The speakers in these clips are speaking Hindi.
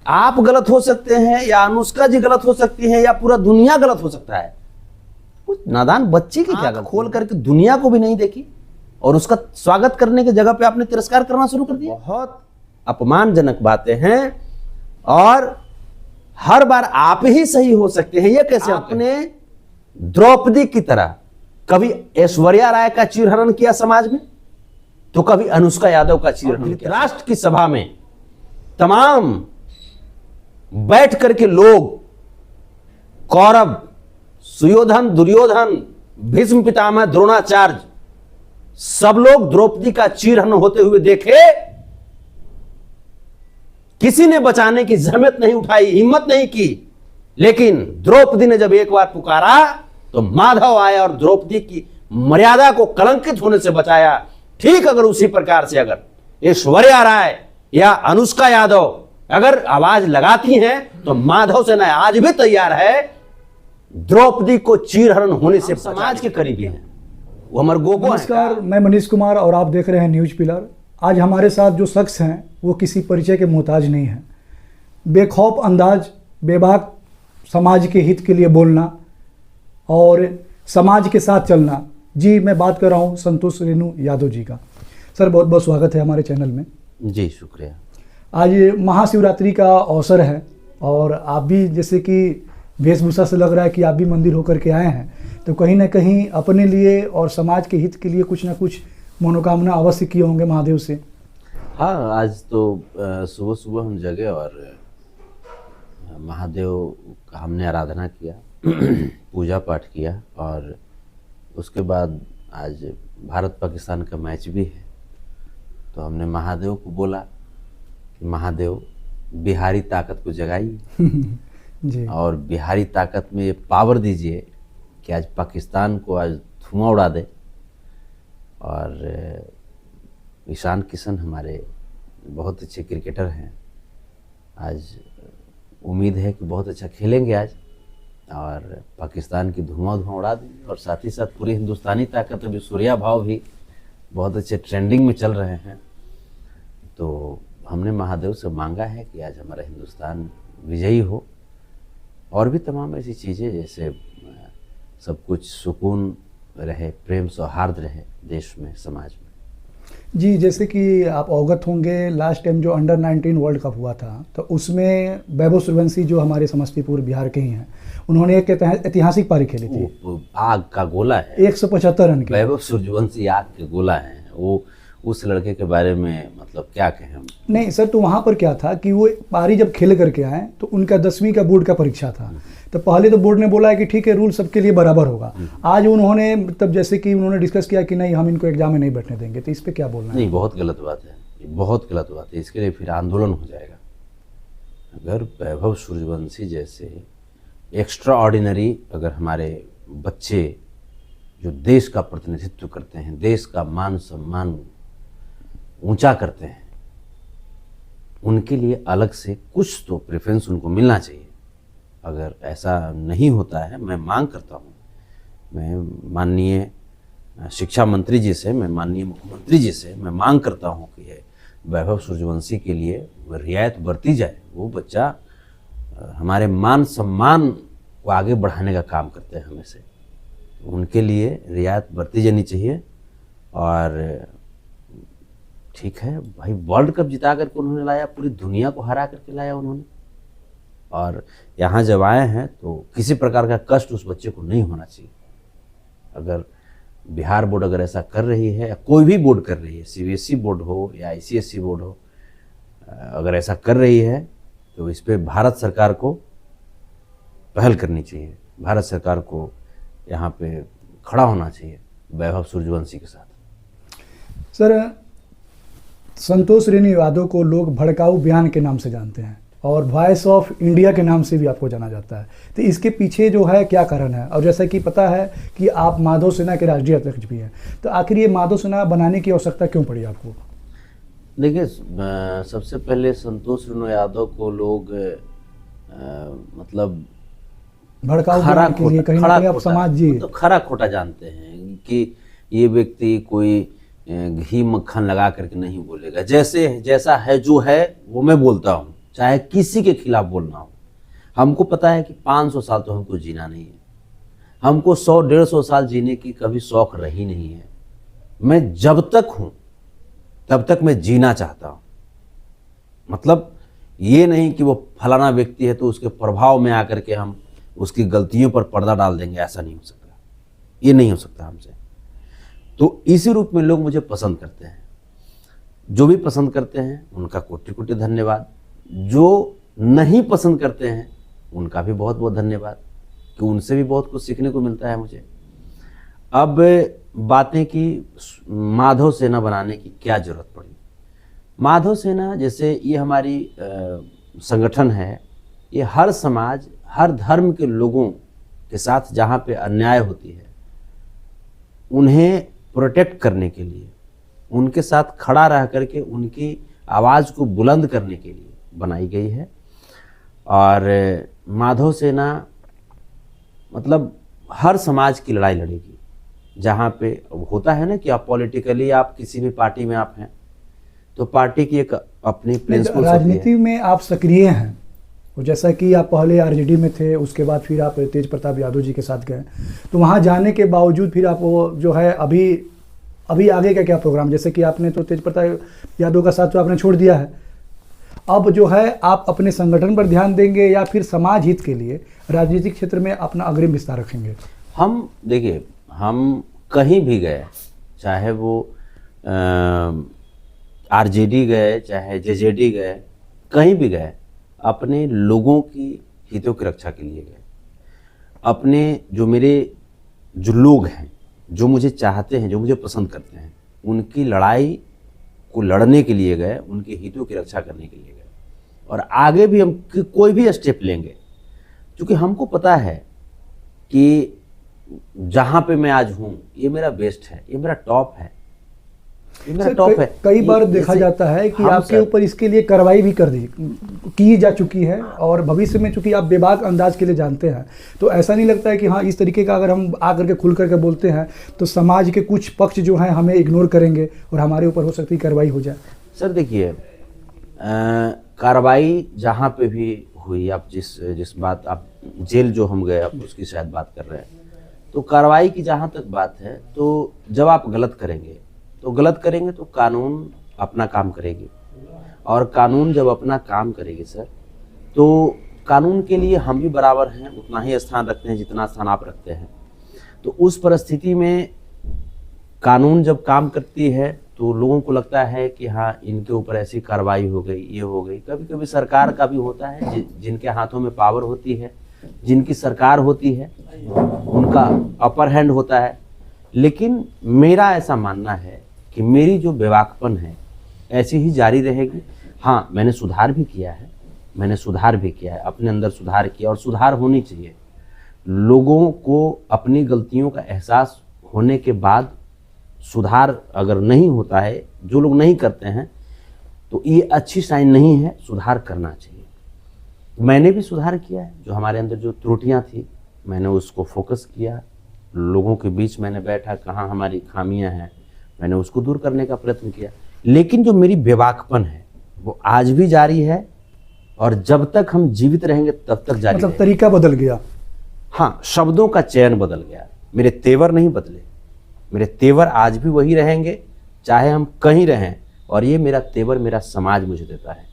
आप गलत हो सकते हैं या अनुष्का जी गलत हो सकती हैं या पूरा दुनिया गलत हो सकता है। कुछ नादान बच्चे की क्या गलती, खोल करके दुनिया को भी नहीं देखी और उसका स्वागत करने की जगह पे आपने तिरस्कार करना शुरू कर दिया। बहुत अपमानजनक बातें हैं और हर बार आप ही सही हो सकते हैं। ये कैसे? आपने द्रौपदी की तरह कभी ऐश्वर्या राय का चीरहरण किया समाज में, तो कभी अनुष्का यादव का चीरहरण किया। राष्ट्र की सभा में तमाम बैठ करके लोग कौरव, सुयोधन, दुर्योधन, भीष्म पितामह, द्रोणाचार्य, सब लोग द्रौपदी का चीरहरण होते हुए देखे। किसी ने बचाने की जहमत नहीं उठाई, हिम्मत नहीं की, लेकिन द्रौपदी ने जब एक बार पुकारा तो माधव आया और द्रौपदी की मर्यादा को कलंकित होने से बचाया। ठीक अगर उसी प्रकार से अगर ऐश्वर्या राय या अनुष्का यादव अगर आवाज लगाती हैं तो माधव सेना आज भी तैयार है द्रौपदी को चीरहरण होने से समाज के करीबी हैं। वो अमर गोगो। नमस्कार, मैं मनीष कुमार और आप देख रहे हैं न्यूज पिलर। आज हमारे साथ जो शख्स हैं वो किसी परिचय के मोहताज नहीं है। बेखौफ अंदाज, बेबाक समाज के हित के लिए बोलना और समाज के साथ चलना। जी, मैं बात कर रहा हूँ संतोष रेणु यादव जी का। सर, बहुत बहुत स्वागत है हमारे चैनल में। जी शुक्रिया। आज महाशिवरात्रि का अवसर है और आप भी जैसे कि वेशभूषा से लग रहा है कि आप भी मंदिर होकर के आए हैं, तो कहीं ना कहीं अपने लिए और समाज के हित के लिए कुछ ना कुछ मनोकामना अवश्य किए होंगे महादेव से। हाँ, आज तो सुबह सुबह हम जगे और महादेव का हमने आराधना किया, पूजा पाठ किया और उसके बाद आज भारत पाकिस्तान का मैच भी है, तो हमने महादेव को बोला कि महादेव बिहारी ताकत को जगाइए जी। और बिहारी ताकत में ये पावर दीजिए कि आज पाकिस्तान को आज धुआं उड़ा दे। और ईशान किशन हमारे बहुत अच्छे क्रिकेटर हैं, आज उम्मीद है कि बहुत अच्छा खेलेंगे आज और पाकिस्तान की धुआं उड़ा देंगे। और साथ ही साथ पूरी हिंदुस्तानी ताकत, अभी सूर्या भाव भी बहुत अच्छे ट्रेंडिंग में चल रहे हैं, तो हमने महादेव से मांगा है कि आज हमारा हिंदुस्तान विजयी हो और भी तमाम ऐसी चीज़ें, जैसे सब कुछ सुकून रहे, प्रेम सौहार्द रहे देश में, समाज में। जी, जैसे कि आप अवगत होंगे, लास्ट टाइम जो अंडर 19 वर्ल्ड कप हुआ था तो उसमें वैभव सूर्यवंशी जो हमारे समस्तीपुर बिहार के ही हैं, उन्होंने एक ऐतिहासिक पारी खेली थी। आग का गोला है, 175 रन की। वैभव सूर्यवंशी आग के गोला है। वो उस लड़के के बारे में मतलब क्या कहें हम। नहीं सर, तो वहाँ पर क्या था कि वो पारी जब खेल करके आए तो उनका 10वीं का बोर्ड का परीक्षा था, तो पहले तो बोर्ड ने बोला है कि ठीक है, रूल सबके लिए बराबर होगा। आज उन्होंने तब जैसे कि उन्होंने डिस्कस किया कि नहीं, हम इनको एग्जाम में नहीं बैठने देंगे, तो इस पे क्या बोलना है? नहीं, बहुत गलत बात है, ये बहुत गलत बात है। इसके लिए फिर आंदोलन हो जाएगा। अगर वैभव सूर्यवंशी जैसे एक्स्ट्रा ऑर्डिनरी अगर हमारे बच्चे जो देश का प्रतिनिधित्व करते हैं, देश का मान सम्मान ऊंचा करते हैं, उनके लिए अलग से कुछ तो प्रेफरेंस उनको मिलना चाहिए। अगर ऐसा नहीं होता है, मैं मांग करता हूँ, मैं माननीय शिक्षा मंत्री जी से, मैं माननीय मुख्यमंत्री जी से मैं मांग करता हूँ कि ये वैभव सूर्यवंशी के लिए रियायत बरती जाए। वो बच्चा हमारे मान सम्मान को आगे बढ़ाने का काम करते हैं हमेशा, तो उनके लिए रियायत बरती जानी चाहिए। और ठीक है भाई, वर्ल्ड कप जिता करके उन्होंने लाया, पूरी दुनिया को हरा करके लाया उन्होंने, और यहाँ जब आए हैं तो किसी प्रकार का कष्ट उस बच्चे को नहीं होना चाहिए। अगर बिहार बोर्ड अगर ऐसा कर रही है, या कोई भी बोर्ड कर रही है, सीबीएसई बोर्ड हो या आईसीएसई बोर्ड हो, अगर ऐसा कर रही है तो इस पे भारत सरकार को पहल करनी चाहिए। भारत सरकार को यहाँ पे खड़ा होना चाहिए वैभव सूर्यवंशी के साथ। सर, संतोष रेणु यादव को लोग भड़काऊ बयान के नाम से जानते हैं और वॉइस ऑफ इंडिया के नाम से भी आपको जाना जाता है, तो इसके पीछे जो है क्या कारण है? और जैसा कि पता है कि आप माधव सेना के राष्ट्रीय अध्यक्ष भी हैं, तो आखिर ये माधव सेना बनाने की आवश्यकता क्यों पड़ी आपको? देखिए, सबसे पहले संतोष रेणु यादव को लोग मतलब भड़काऊ बयान के लिए कहीं ना कहीं आप समाज जी तो खरा खोटा जानते हैं कि ये व्यक्ति कोई घी मक्खन लगा करके नहीं बोलेगा। जैसा है जो है वो मैं बोलता हूँ, चाहे किसी के खिलाफ बोलना हो। हमको पता है कि 500 साल तो हमको जीना नहीं है, हमको 100-150 साल जीने की कभी शौक रही नहीं है। मैं जब तक हूं तब तक मैं जीना चाहता हूं। मतलब ये नहीं कि वो फलाना व्यक्ति है तो उसके प्रभाव में आकर के हम उसकी गलतियों पर पर्दा डाल देंगे, ऐसा नहीं हो सकता, ये नहीं हो सकता हमसे। तो इसी रूप में लोग मुझे पसंद करते हैं। जो भी पसंद करते हैं उनका कोटि कोटि धन्यवाद, जो नहीं पसंद करते हैं उनका भी बहुत बहुत धन्यवाद, कि उनसे भी बहुत कुछ सीखने को मिलता है मुझे। अब बातें की माधव सेना बनाने की क्या जरूरत पड़ी। माधव सेना जैसे ये हमारी संगठन है, ये हर समाज, हर धर्म के लोगों के साथ जहाँ पे अन्याय होती है उन्हें प्रोटेक्ट करने के लिए, उनके साथ खड़ा रह करके उनकी आवाज़ को बुलंद करने के लिए बनाई गई है। और माधव सेना मतलब हर समाज की लड़ाई लड़ेगी। जहाँ पे होता है ना कि आप पॉलिटिकली आप किसी भी पार्टी में आप हैं तो पार्टी की एक अपनी प्रिंसिपल राजनीति में आप सक्रिय हैं, और जैसा कि आप पहले आरजेडी में थे, उसके बाद फिर आप तेज प्रताप यादव जी के साथ गए, तो वहाँ जाने के बावजूद फिर आप वो जो है अभी आगे का क्या प्रोग्राम, जैसे कि आपने तो तेज प्रताप यादव का साथ तो आपने छोड़ दिया है, अब जो है आप अपने संगठन पर ध्यान देंगे या फिर समाज हित के लिए राजनीतिक क्षेत्र में अपना अग्रिम विस्तार रखेंगे? हम देखिए, हम कहीं भी गए, चाहे वो आरजेडी गए, चाहे जेजेडी गए, कहीं भी गए, अपने लोगों की हितों की रक्षा के लिए गए। अपने जो लोग हैं, जो मुझे चाहते हैं, जो मुझे पसंद करते हैं, उनकी लड़ाई को लड़ने के लिए गए, उनके हितों की रक्षा करने के लिए गए। और आगे भी हम कोई भी स्टेप लेंगे, क्योंकि हमको पता है कि जहाँ पे मैं आज हूँ ये मेरा बेस्ट है, ये मेरा टॉप है, ये मेरा टॉप है। कई बार देखा जाता है कि आपके ऊपर इसके लिए कार्रवाई भी की जा चुकी है, और भविष्य में चूंकि आप बेबाक अंदाज के लिए जानते हैं, तो ऐसा नहीं लगता है कि हाँ, इस तरीके का अगर हम आकर के खुल करके बोलते हैं तो समाज के कुछ पक्ष जो हैं हमें इग्नोर करेंगे और हमारे ऊपर हो सकती है कार्रवाई हो जाए? सर देखिए, कार्रवाई जहाँ पे भी हुई, आप जिस बात, आप जेल जो हम गए आप उसकी शायद बात कर रहे हैं, तो कार्रवाई की जहाँ तक बात है, तो जब आप गलत करेंगे तो कानून अपना काम करेगी, और कानून जब अपना काम करेगी सर, तो कानून के लिए हम भी बराबर हैं, उतना ही स्थान रखते हैं जितना स्थान आप रखते हैं। तो उस परिस्थिति में कानून जब काम करती है तो लोगों को लगता है कि हाँ, इनके ऊपर ऐसी कार्रवाई हो गई, ये हो गई। कभी कभी सरकार का भी होता है, जिनके हाथों में पावर होती है, जिनकी सरकार होती है, उनका अपर हैंड होता है। लेकिन मेरा ऐसा मानना है कि मेरी जो बेवाकपन है ऐसी ही जारी रहेगी। हाँ, मैंने सुधार भी किया है, अपने अंदर सुधार किया, और सुधार होनी चाहिए। लोगों को अपनी गलतियों का एहसास होने के बाद सुधार अगर नहीं होता है, जो लोग नहीं करते हैं, तो ये अच्छी साइन नहीं है। सुधार करना चाहिए। मैंने भी सुधार किया है, जो हमारे अंदर जो त्रुटियां थी मैंने उसको फोकस किया, लोगों के बीच मैंने बैठा, कहाँ हमारी खामियां हैं मैंने उसको दूर करने का प्रयत्न किया। लेकिन जो मेरी बेवाकपन है वो आज भी जारी है, और जब तक हम जीवित रहेंगे तब तक जारी मतलब तरीका बदल गया? हाँ, शब्दों का चयन बदल गया, मेरे तेवर नहीं बदले। मेरे तेवर आज भी वही रहेंगे, चाहे हम कहीं रहें। और ये मेरा तेवर मेरा समाज मुझे देता है।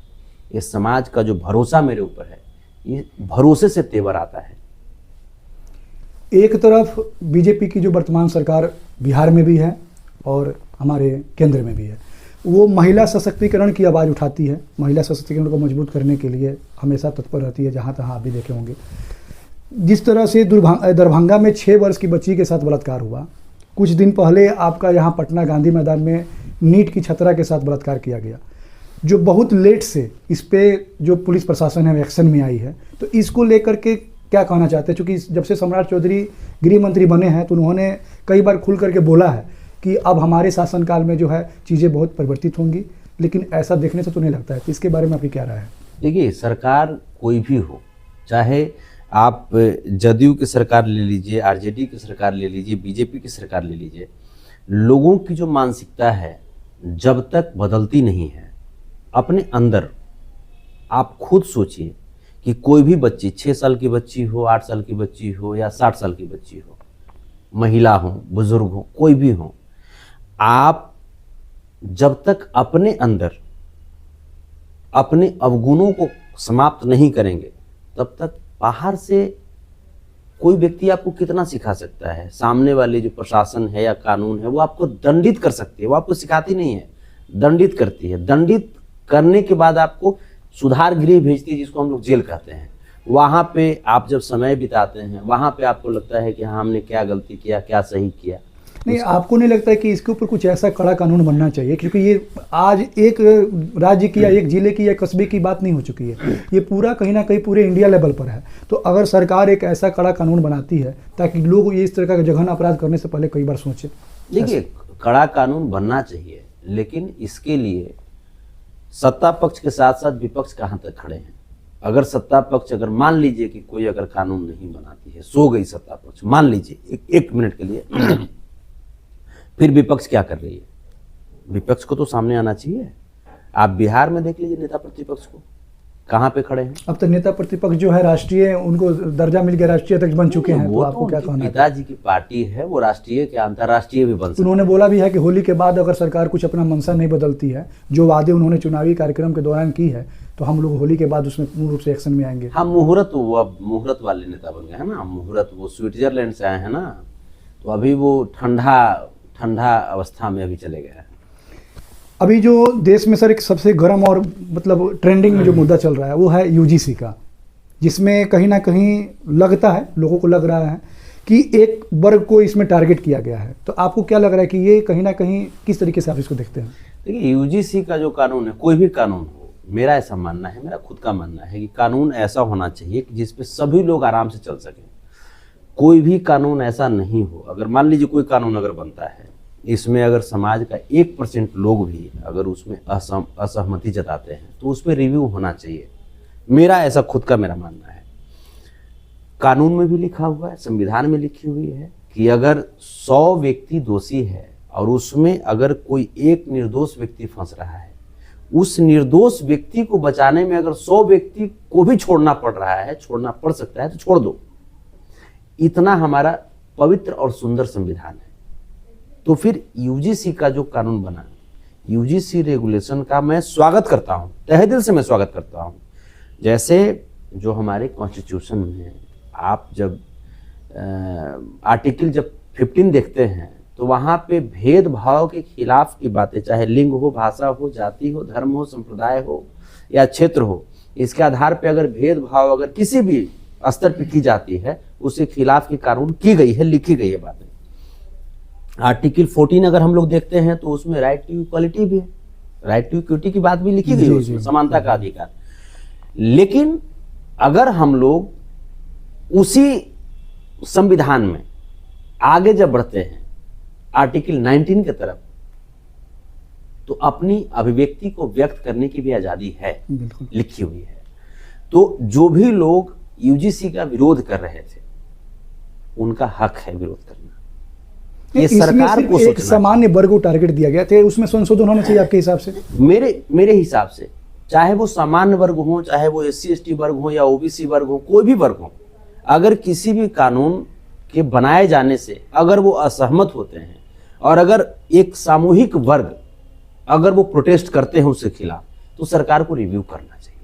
ये समाज का जो भरोसा मेरे ऊपर है, ये भरोसे से तेवर आता है। एक तरफ बीजेपी की जो वर्तमान सरकार बिहार में भी है और हमारे केंद्र में भी है, वो महिला सशक्तिकरण की आवाज़ उठाती है, महिला सशक्तिकरण को मजबूत करने के लिए हमेशा तत्पर रहती है। जहाँ तहाँ आप भी देखे होंगे, जिस तरह से दरभंगा में 6 वर्ष की बच्ची के साथ बलात्कार हुआ, कुछ दिन पहले आपका यहाँ पटना गांधी मैदान में नीट की छात्रा के साथ बलात्कार किया गया, जो बहुत लेट से इस पे जो पुलिस प्रशासन है एक्शन में आई है। तो इसको लेकर के क्या कहना चाहते हैं? क्योंकि जब से सम्राट चौधरी गृह मंत्री बने हैं तो उन्होंने कई बार खुल करके बोला है कि अब हमारे शासनकाल में जो है चीज़ें बहुत परिवर्तित होंगी, लेकिन ऐसा देखने से तो नहीं लगता है। तो इसके बारे में आपकी क्या राय है? देखिए, सरकार कोई भी हो, चाहे आप जदयू की सरकार ले लीजिए, आरजेडी की सरकार ले लीजिए, बीजेपी की सरकार ले लीजिए, लोगों की जो मानसिकता है जब तक बदलती नहीं है, अपने अंदर आप खुद सोचिए कि कोई भी बच्ची 6 साल की बच्ची हो, 8 साल की बच्ची हो या 60 साल की बच्ची हो, महिला हो, बुजुर्ग हो, कोई भी हो, आप जब तक अपने अंदर अपने अवगुणों को समाप्त नहीं करेंगे तब तक बाहर से कोई व्यक्ति आपको कितना सिखा सकता है। सामने वाले जो प्रशासन है या कानून है वो आपको दंडित कर सकती है, वो आपको सिखाती नहीं है, दंडित करती है। दंडित करने के बाद आपको सुधार गृह भेजती है, जिसको हम लोग जेल कहते हैं। वहाँ पे आप जब समय बिताते हैं, वहाँ पे आपको लगता है कि हाँ हमने क्या गलती किया, क्या सही किया। नहीं, आपको नहीं लगता है कि इसके ऊपर कुछ ऐसा कड़ा कानून बनना चाहिए? क्योंकि ये आज एक राज्य की या एक जिले की या कस्बे की बात नहीं हो चुकी है, ये पूरा कहीं ना कहीं पूरे इंडिया लेवल पर है। तो अगर सरकार एक ऐसा कड़ा कानून बनाती है ताकि लोग ये इस तरह का जघन्य अपराध करने से पहले कई बार सोचें। देखिए, कड़ा कानून बनना चाहिए, लेकिन इसके लिए सत्ता पक्ष के साथ साथ विपक्ष कहाँ तक खड़े हैं। अगर सत्ता पक्ष, अगर मान लीजिए कि कोई अगर कानून नहीं बनाती है, सो गई सत्ता पक्ष, मान लीजिए एक मिनट के लिए, फिर विपक्ष क्या कर रही है? विपक्ष को तो सामने आना चाहिए। आप बिहार में देख लीजिए नेता प्रतिपक्ष को, कहाँ पे खड़े हैं। अब तो नेता प्रतिपक्ष जो है राष्ट्रीय, उनको दर्जा मिल गया, राष्ट्रीय अध्यक्ष बन चुके हैं। तो आपको क्या कहना है? पिताजी की पार्टी है, वो राष्ट्रीय क्या अंतर्राष्ट्रीय भी बन सकती है। उन्होंने बोला भी है कि होली के बाद अगर सरकार कुछ अपना मंशा नहीं बदलती है, जो वादे उन्होंने चुनावी कार्यक्रम के दौरान की है, तो हम लोग होली के बाद उसमें पूर्ण रूप से एक्शन में आएंगे। हाँ, मुहूर्त, वो अब मुहूर्त वाले नेता बन गए हैं ना। मुहूर्त वो स्विट्जरलैंड से आए हैं ना, तो अभी वो ठंडा अवस्था में अभी चले गए हैं। अभी जो देश में सर एक सबसे गर्म और मतलब ट्रेंडिंग में जो मुद्दा चल रहा है वो है यूजीसी का, जिसमें कहीं ना कहीं लगता है, लोगों को लग रहा है कि एक वर्ग को इसमें टारगेट किया गया है। तो आपको क्या लग रहा है कि ये कहीं ना कहीं किस तरीके से आप इसको देखते हैं? देखिए, यूजीसी का जो कानून है, कोई भी कानून हो, मेरा ऐसा मानना है, मेरा खुद का मानना है कि कानून ऐसा होना चाहिए कि जिसपे सभी लोग आराम से चल सकें। कोई भी कानून ऐसा नहीं हो, अगर मान लीजिए कोई कानून अगर बनता है, इसमें अगर समाज का 1% लोग भी अगर उसमें असहमति जताते हैं तो उस पर रिव्यू होना चाहिए। मेरा ऐसा खुद का मेरा मानना है। कानून में भी लिखा हुआ है, संविधान में लिखी हुई है कि अगर 100 व्यक्ति दोषी है और उसमें अगर कोई एक निर्दोष व्यक्ति फंस रहा है, उस निर्दोष व्यक्ति को बचाने में अगर 100 व्यक्ति को भी छोड़ना पड़ रहा है, छोड़ना पड़ सकता है, तो छोड़ दो। इतना हमारा पवित्र और सुंदर संविधान है। तो फिर यूजीसी का जो कानून बना, यूजीसी रेगुलेशन का मैं स्वागत करता हूं, तहे दिल से मैं स्वागत करता हूं। जैसे जो हमारे कॉन्स्टिट्यूशन में आप जब आर्टिकल जब 15 देखते हैं तो वहां पे भेदभाव के खिलाफ की बातें, चाहे लिंग हो, भाषा हो, जाति हो, धर्म हो, संप्रदाय हो या क्षेत्र हो, इसके आधार पे अगर भेदभाव अगर किसी भी स्तर पर की जाती है, उसके खिलाफ की कानून की गई है, लिखी गई है बातें। आर्टिकल 14 अगर हम लोग देखते हैं तो उसमें राइट टू इक्वालिटी भी है, राइट टू इक्विटी की बात भी लिखी गई है उसमें, समानता का अधिकार। लेकिन अगर हम लोग उसी संविधान में आगे जब बढ़ते हैं आर्टिकल 19 की तरफ, तो अपनी अभिव्यक्ति को व्यक्त करने की भी आजादी है, लिखी हुई है। तो जो भी लोग यूजीसी का विरोध कर रहे थे, उनका हक है विरोध करना। ये सरकार को एक सामान्य वर्ग को टारगेट दिया गया था, उसमें संशोधन होना चाहिए आपके हिसाब से? मेरे हिसाब से, चाहे वो सामान्य वर्ग हो, चाहे वो SC/ST वर्ग हो या OBC वर्ग हो, कोई भी वर्ग हो, अगर किसी भी कानून के बनाए जाने से अगर वो असहमत होते हैं और अगर एक सामूहिक वर्ग अगर वो प्रोटेस्ट करते हैं उसके खिलाफ, तो सरकार को रिव्यू करना चाहिए,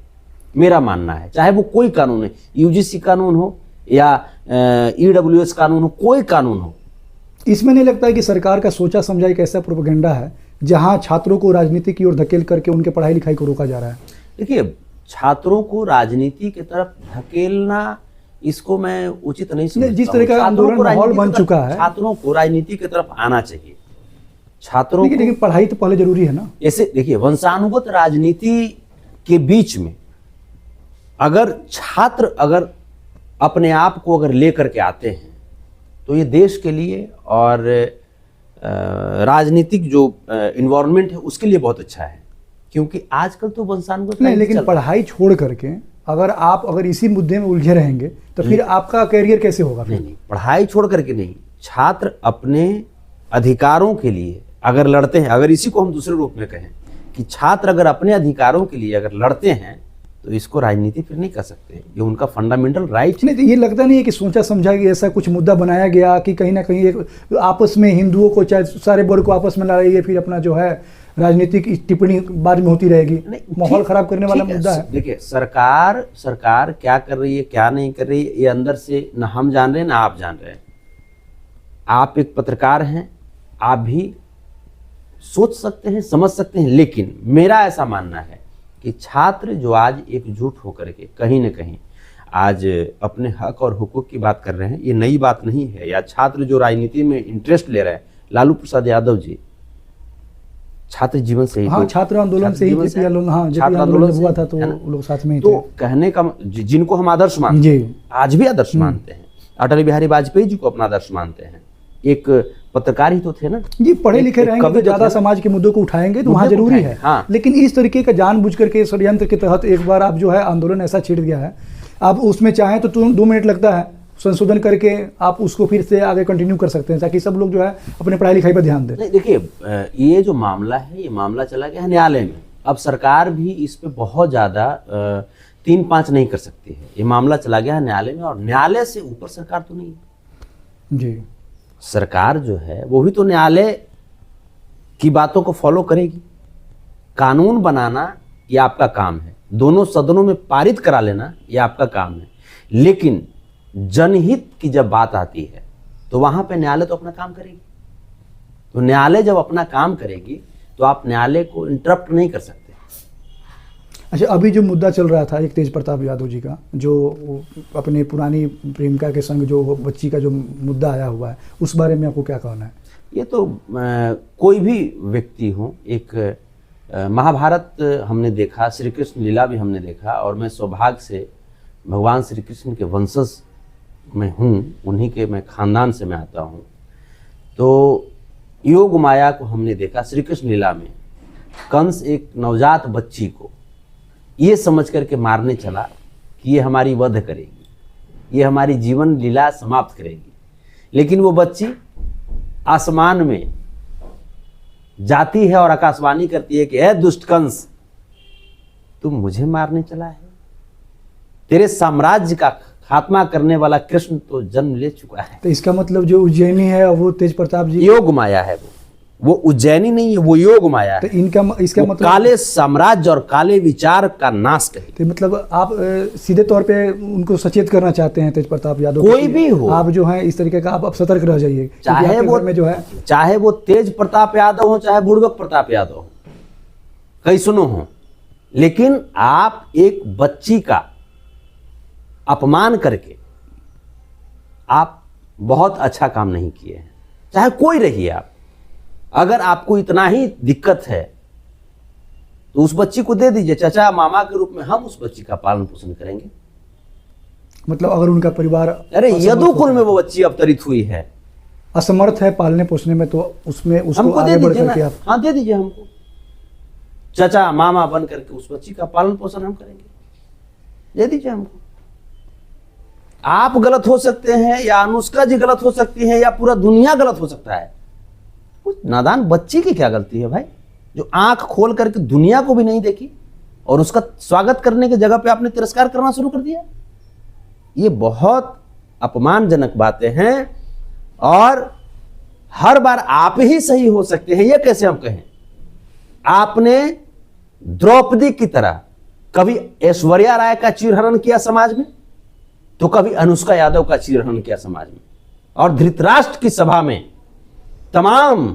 मेरा मानना है। चाहे वो कोई कानून है, यूजीसी कानून हो या EWS कानून हो, कोई कानून हो। इसमें नहीं लगता है कि सरकार का सोचा समझा एक ऐसा प्रोपेगेंडा है जहां छात्रों को राजनीति की ओर धकेल करके उनके पढ़ाई लिखाई को रोका जा रहा है? देखिए, छात्रों को राजनीति की तरफ धकेलना, इसको मैं उचित नहीं समझता। जिस तरह का आंदोलन माहौल बन चुका है, छात्रों को राजनीति की तरफ आना चाहिए। छात्रों को, लेकिन पढ़ाई तो पहले जरूरी है ना। ऐसे देखिए, वंशानुगत राजनीति के बीच में अगर छात्र अगर अपने आप को अगर लेकर के आते हैं तो ये देश के लिए और राजनीतिक जो इन्वायरमेंट है उसके लिए बहुत अच्छा है, क्योंकि आजकल तो वंशानुगत नहीं, लेकिन पढ़ाई छोड़ करके अगर इसी मुद्दे में उलझे रहेंगे तो फिर आपका करियर कैसे होगा? नहीं, पढ़ाई छोड़ करके नहीं, छात्र अपने अधिकारों के लिए अगर लड़ते हैं, अगर इसी को हम दूसरे रूप में कहें कि छात्र अगर अपने अधिकारों के लिए अगर लड़ते हैं तो इसको राजनीति फिर नहीं कर सकते, ये उनका फंडामेंटल राइट। नहीं तो ये लगता नहीं है कि सोचा समझा कि ऐसा कुछ मुद्दा बनाया गया कि कहीं ना कहीं एक आपस में हिंदुओं को चाहे सारे वर्ग को आपस में लड़ाइए, फिर अपना जो है राजनीतिक टिप्पणी बाद में होती रहेगी, माहौल खराब करने वाला मुद्दा है। देखिए सरकार क्या कर रही है क्या नहीं कर रही है, ये अंदर से ना हम जान रहे हैं ना आप जान रहे हैं। आप एक पत्रकार हैं, आप भी सोच सकते हैं समझ सकते हैं, लेकिन मेरा ऐसा मानना है कि छात्र जो आज एकजुट होकर के कहीं न कहीं आज अपने हक और हुकूक की बात कर रहे हैं, ये नई बात नहीं है। या छात्र जो राजनीति में इंटरेस्ट ले रहे हैं, लालू प्रसाद यादव जी छात्र जीवन से ही, हाँ, छात्र आंदोलन से ही छात्र आंदोलन हुआ था, तो लोग साथ में ही तो कहने का जिनको हम आदर्श मानते हैं, आज भी आदर्श मानते हैं, अटल बिहारी वाजपेयी जी को अपना आदर्श मानते हैं, एक पत्रकार ही तो थे ना जी, पढ़े लिखे रहेंगे तो ज्यादा समाज के मुद्दों को उठाएंगे तो वहाँ जरूरी है। हाँ। लेकिन इस तरीके का जानबूझ करके षड्यंत्र के तहत एक बार आप जो है आंदोलन ऐसा छिड़ गया है, आप उसमें चाहें तो 2 मिनट लगता है, संशोधन करके आप उसको फिर से आगे कंटिन्यू कर सकते हैं ताकि सब लोग जो है अपने पढ़ाई लिखाई पर ध्यान दें। नहीं देखिए, ये जो मामला है ये मामला चला गया है न्यायालय में। अब सरकार भी इस पे बहुत ज़्यादा 3-5 नहीं कर सकती है। ये मामला चला गया है न्यायालय में, और न्यायालय से ऊपर सरकार तो नहीं है जी। सरकार जो है वो भी तो न्यायालय की बातों को फॉलो करेगी। कानून बनाना ये आपका काम है, दोनों सदनों में पारित करा लेना ये आपका काम है, लेकिन जनहित की जब बात आती है तो वहां पे न्यायालय तो अपना काम करेगी। तो न्यायालय जब अपना काम करेगी तो आप न्यायालय को इंटरप्ट नहीं कर सकते। अच्छा, अभी जो मुद्दा चल रहा था एक तेज प्रताप यादव जी का, जो अपने पुरानी प्रेमिका के संग जो बच्ची का जो मुद्दा आया हुआ है, उस बारे में आपको क्या कहना है? ये तो कोई भी व्यक्ति हो, एक महाभारत हमने देखा, श्री कृष्ण लीला भी हमने देखा, और मैं सौभाग्य से भगवान श्री कृष्ण के वंशज में हूँ, उन्हीं के मैं खानदान से मैं आता हूँ। तो योग माया को हमने देखा श्री कृष्ण लीला में। कंस एक नवजात बच्ची को ये समझ करके मारने चला कि ये हमारी वध करेगी, ये हमारी जीवन लीला समाप्त करेगी, लेकिन वो बच्ची आसमान में जाती है और आकाशवाणी करती है कि ऐ दुष्ट कंस, तुम मुझे मारने चला है? तेरे साम्राज्य का खात्मा करने वाला कृष्ण तो जन्म ले चुका है। तो इसका मतलब जो उज्जैनी है वो तेज प्रताप जी योग माया है, वो उज्जैनी नहीं है, वो योग माया है। तो इसका मतलब काले साम्राज्य और काले विचार का नाश करे। तो मतलब आप सीधे तौर पे उनको सचेत करना चाहते हैं तेज प्रताप यादव, कोई भी हो, आप जो है इस तरीके का आप सतर्क रह जाइए, चाहे वो में जो है, चाहे वो तेज प्रताप यादव हो चाहे बुड़बक प्रताप यादव हो, कई सुनो हो, लेकिन आप एक बच्ची का अपमान करके आप बहुत अच्छा काम नहीं किए हैं। चाहे कोई रहिए आप, अगर आपको इतना ही दिक्कत है तो उस बच्ची को दे दीजिए, चाचा मामा के रूप में हम उस बच्ची का पालन पोषण करेंगे। मतलब अगर उनका परिवार, अरे यदुकुल में वो बच्ची अवतरित हुई है, असमर्थ है पालने पोषने में, तो उसमें उसको आगे बढ़ करके आप, हाँ दे दीजिए हमको, चाचा मामा बन करके उस बच्ची का पालन पोषण हम करेंगे, दे दीजिए हमको। आप गलत हो सकते हैं, या अनुष्का जी गलत हो सकती है, या पूरा दुनिया गलत हो सकता है, उस नादान बच्ची की क्या गलती है भाई, जो आंख खोल करके दुनिया को भी नहीं देखी और उसका स्वागत करने की जगह पे आपने तिरस्कार करना शुरू कर दिया। ये बहुत अपमानजनक बातें हैं, और हर बार आप ही सही हो सकते हैं, ये कैसे हम कहें? आपने द्रौपदी की तरह कभी ऐश्वर्या राय का चीरहरण किया समाज में, तो कभी अनुष्का यादव का चीरहरण किया समाज में, और धृतराष्ट्र की सभा में तमाम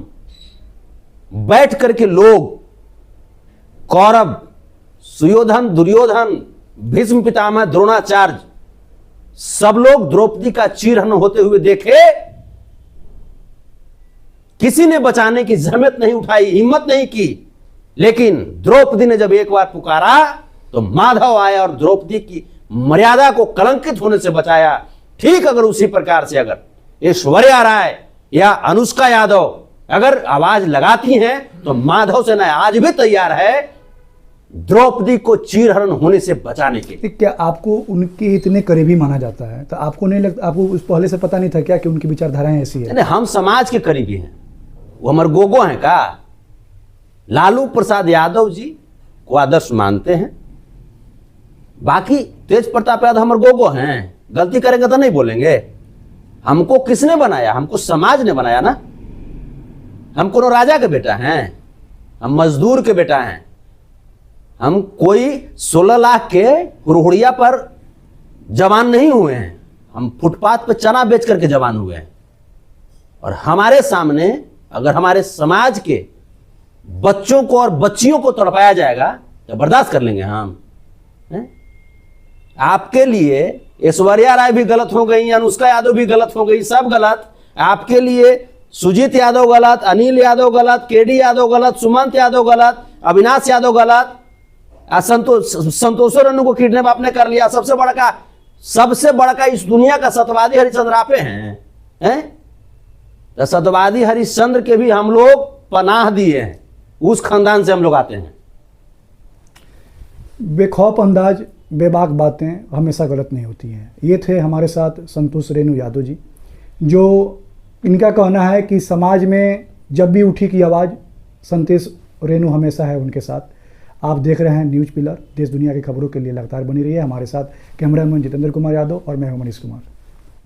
बैठ करके लोग, कौरव, सुयोधन, दुर्योधन, भीष्म पितामह, द्रोणाचार्य, सब लोग द्रौपदी का चीरहरण होते हुए देखे, किसी ने बचाने की जहमत नहीं उठाई, हिम्मत नहीं की, लेकिन द्रौपदी ने जब एक बार पुकारा तो माधव आया और द्रौपदी की मर्यादा को कलंकित होने से बचाया। ठीक अगर उसी प्रकार से अगर ऐश्वर्या राय या अनुष्का यादव अगर आवाज लगाती हैं तो माधव सेना आज भी तैयार है द्रौपदी को चीरहरण होने से बचाने के लिए। क्या आपको उनके इतने करीबी माना जाता है, तो आपको नहीं लगता, आपको उस पहले से पता नहीं था क्या कि उनकी विचारधाराएं ऐसी है? नहीं, हम समाज के करीबी हैं, वो हमारे गोगो हैं का? लालू प्रसाद यादव जी को आदर्श मानते हैं, बाकी तेज प्रताप यादव हमारे गोगो हैं, गलती करेंगे तो नहीं बोलेंगे। हमको किसने बनाया? हमको समाज ने बनाया ना। हम कोनो राजा के बेटा हैं, हम मजदूर के बेटा हैं। हम कोई 16 लाख के हुड़हुड़िया पर जवान नहीं हुए हैं, हम फुटपाथ पे चना बेच करके जवान हुए हैं। और हमारे सामने अगर हमारे समाज के बच्चों को और बच्चियों को तड़पाया जाएगा तो बर्दाश्त कर लेंगे हम? आपके लिए ऐश्वर्या राय भी गलत हो गई, अनुष्का यादव भी गलत हो गई, सब गलत। आपके लिए सुजीत यादव गलत, अनिल यादव गलत, केडी यादव गलत, सुमंत यादव गलत, अविनाश यादव गलत, संतोष रेणु को किडनैप आपने कर लिया। सबसे बड़का इस दुनिया का सत्यवादी हरिश्चंद्र आपे हैं? तो सत्यवादी हरिश्चंद्र के भी हम लोग पनाह दिए हैं, उस खानदान से हम लोग आते हैं। बेखौफ अंदाज, बेबाक बातें हमेशा गलत नहीं होती हैं। ये थे हमारे साथ संतोष रेणु यादव जी, जो इनका कहना है कि समाज में जब भी उठी की आवाज़, संतोष रेणु हमेशा है उनके साथ। आप देख रहे हैं न्यूज़ पिलर। देश दुनिया की खबरों के लिए लगातार बनी रही है हमारे साथ। कैमरामैन जितेंद्र कुमार यादव और मैं हूं मनीष कुमार।